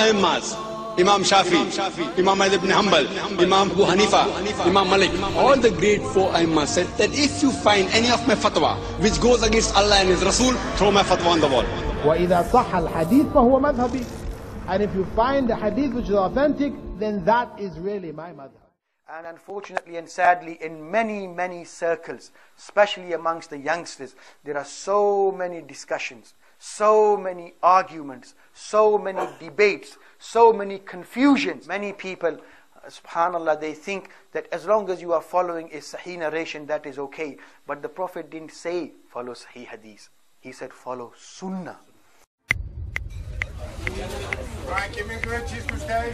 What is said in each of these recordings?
Aimmas, Imam Shafi, Imam Ahmed ibn Hanbal, Imam Abu Hanifa, Imam Malik, all the great four Aimmas said that if you find any of my fatwa which goes against Allah and His Rasul, throw my fatwa on the wall. وَإِذَا صَحَّ الْحَدِيث فَهُوَ مَذْهَبِي. And if you find the hadith which is authentic, then that is really my madhab. And unfortunately and sadly, in many circles, especially amongst the youngsters, there are so many discussions, so many arguments, so many debates, so many confusions. Many people, subhanallah, they think that as long as you are following a sahih narration, that is okay. But the Prophet didn't say follow sahih hadith. He said follow sunnah. Right, give me a good cheese Dave.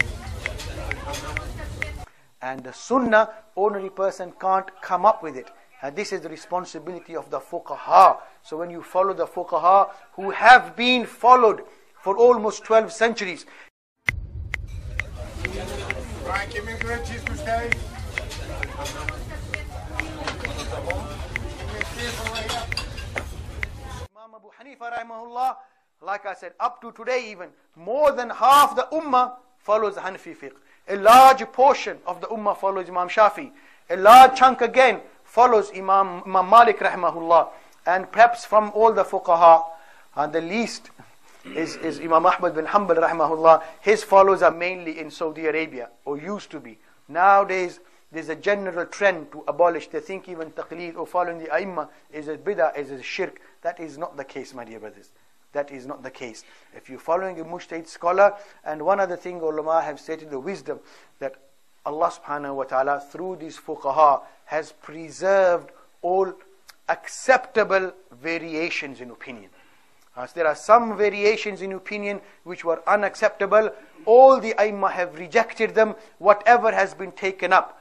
And the sunnah, ordinary person can't come up with it. And this is the responsibility of the fuqaha. So when you follow the fuqaha who have been followed for almost 12 centuries. Right, give me a good cheese Dave. Imam Abu Hanifa rahimahullah, like I said, up to today even, more than half the ummah follows Hanafi fiqh. A large portion of the ummah follows Imam Shafi. A large chunk again follows Imam Malik rahimahullah. And perhaps from all the fuqaha, the least is Imam Ahmed bin Hanbal rahimahullah. His followers are mainly in Saudi Arabia, or used to be. Nowadays, there's a general trend to abolish. They think even taqleed or following the ai*mmah is a bid'ah, is a shirk. That is not the case, my dear brothers. That is not the case. If you're following a mujtahid scholar, and one other thing ulama have stated, the wisdom that Allah subhanahu wa ta'ala through these fuqaha has preserved all acceptable variations in opinion. As there are some variations in opinion which were unacceptable, all the ai*mmah have rejected them. Whatever has been taken up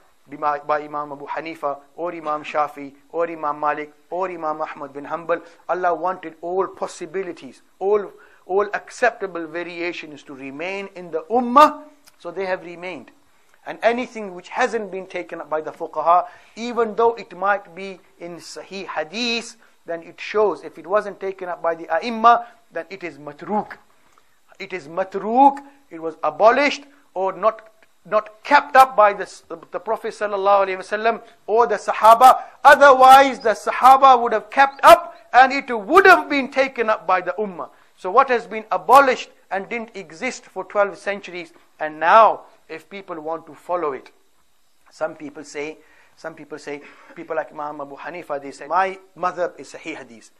by Imam Abu Hanifa or Imam Shafi or Imam Malik or Imam Ahmed bin Hanbal, Allah wanted all possibilities, all acceptable variations to remain in the ummah, so they have remained. And anything which hasn't been taken up by the fuqaha, even though it might be in sahih hadith, then it shows, if it wasn't taken up by the ai*mmah, then it is matruk. It is matruk, it was abolished or not kept up by the Prophet sallallahu alaihi wasallam or the Sahaba. Otherwise, the Sahaba would have kept up and it would have been taken up by the Ummah. So what has been abolished and didn't exist for 12 centuries, and now if people want to follow it, some people like Imam Abu Hanifa, they say, my madhab is Sahih Hadith.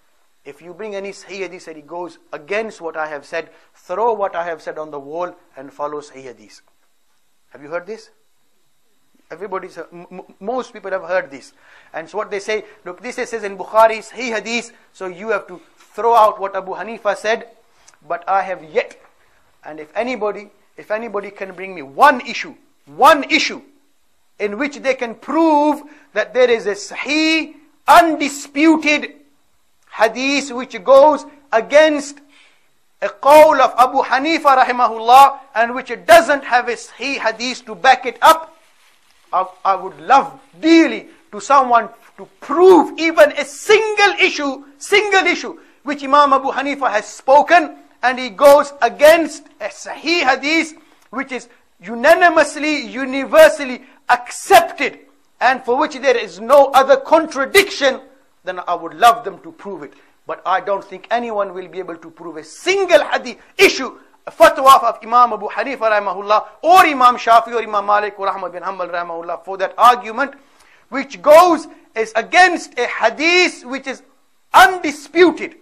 If you bring any Sahih Hadith that it goes against what I have said, throw what I have said on the wall and follow Sahih Hadith. Have you heard this? Most people have heard this. And so what they say, look, this says in Bukhari, Sahih Hadith, so you have to throw out what Abu Hanifa said, but I have yet. And if anybody can bring me one issue in which they can prove that there is a Sahih, undisputed Hadith which goes against a qawl of Abu Hanifa rahimahullah, and which it doesn't have a sahih hadith to back it up, I would love dearly to someone to prove even a single issue which Imam Abu Hanifa has spoken, and he goes against a sahih hadith which is unanimously, universally accepted, and for which there is no other contradiction, then I would love them to prove it. But I don't think anyone will be able to prove a single hadith issue, a fatwa of Imam Abu Hanifa rahimahullah, or Imam Shafi or Imam Malik or Ahmed bin Hanbal rahimahullah, for that argument which goes is against a hadith which is undisputed.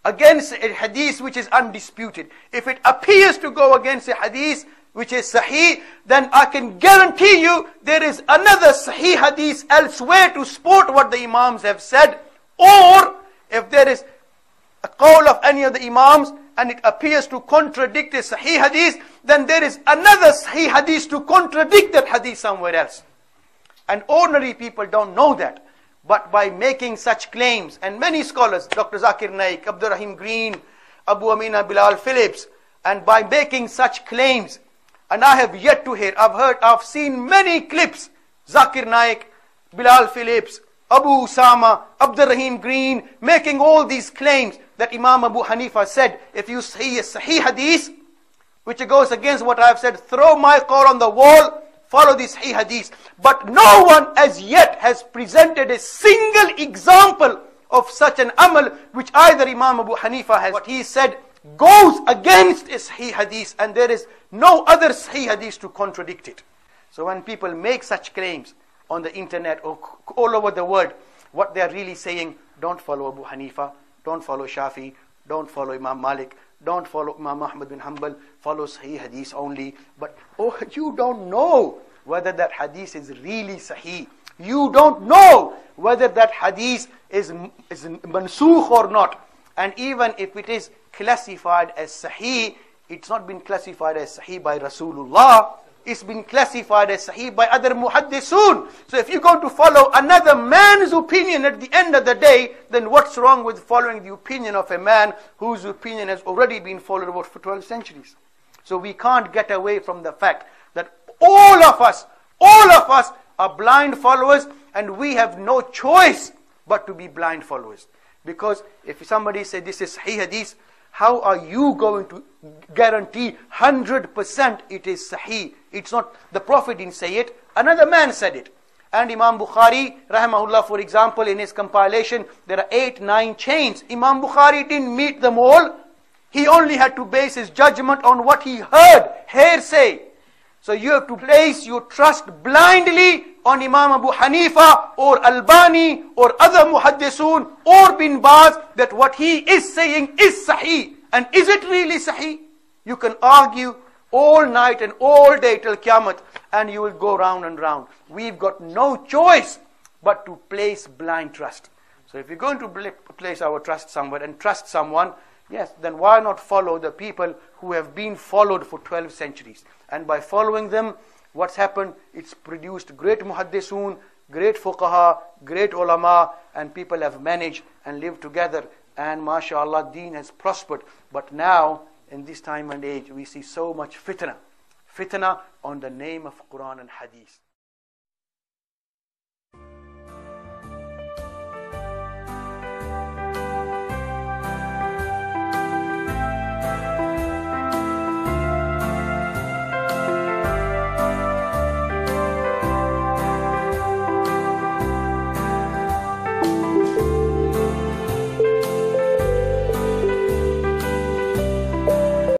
Against a hadith which is undisputed. If it appears to go against a hadith which is sahih, then I can guarantee you there is another sahih hadith elsewhere to support what the Imams have said. Or if there is a qawl of any of the Imams and it appears to contradict a sahih hadith, then there is another sahih hadith to contradict that hadith somewhere else. And ordinary people don't know that. But by making such claims, and many scholars, Dr. Zakir Naik, Abdul Rahim Green, Abu Amina Bilal Phillips, and by making such claims, and I have yet to hear, I've seen many clips, Zakir Naik, Bilal Phillips, Abu Usama, Abdul Rahim Green, making all these claims that Imam Abu Hanifa said, if you say a sahih hadith, which goes against what I have said, throw my Quran on the wall, follow this Hadith. But no one as yet has presented a single example of such an amal which either Imam Abu Hanifa has, what he said goes against his Hadith, and there is no other Hadith to contradict it. So when people make such claims on the internet or all over the world, what they are really saying, don't follow Abu Hanifa, don't follow Shafi, don't follow Imam Malik, don't follow Imam Ahmed bin Hanbal, follow Sahih Hadith only. But you don't know whether that Hadith is really Sahih. You don't know whether that Hadith is mansukh or not. And even if it is classified as Sahih, it's not been classified as Sahih by Rasulullah. It's been classified as Sahih by other muhaddisun. So if you're going to follow another man's opinion at the end of the day, then what's wrong with following the opinion of a man whose opinion has already been followed for 12 centuries? So we can't get away from the fact that all of us are blind followers, and we have no choice but to be blind followers. Because if somebody says this is Sahih Hadith, how are you going to guarantee 100% it is Sahih? It's not, the Prophet didn't say it, another man said it. And Imam Bukhari, rahimahullah, for example, in his compilation, there are 8-9 chains. Imam Bukhari didn't meet them all. He only had to base his judgment on what he heard, hearsay. So you have to place your trust blindly on Imam Abu Hanifa or Albani or other muhaddisun or bin Baz, that what he is saying is Sahih. And is it really Sahih? You can argue all night and all day till Qiyamah, and you will go round and round. We've got no choice but to place blind trust. So if you're going to place our trust somewhere and trust someone, yes, then why not follow the people who have been followed for 12 centuries? And by following them, what's happened? It's produced great muhaddisun, great fuqaha, great ulama, and people have managed and lived together. And mashallah, deen has prospered. But now, in this time and age, we see so much fitna on the name of Quran and Hadith.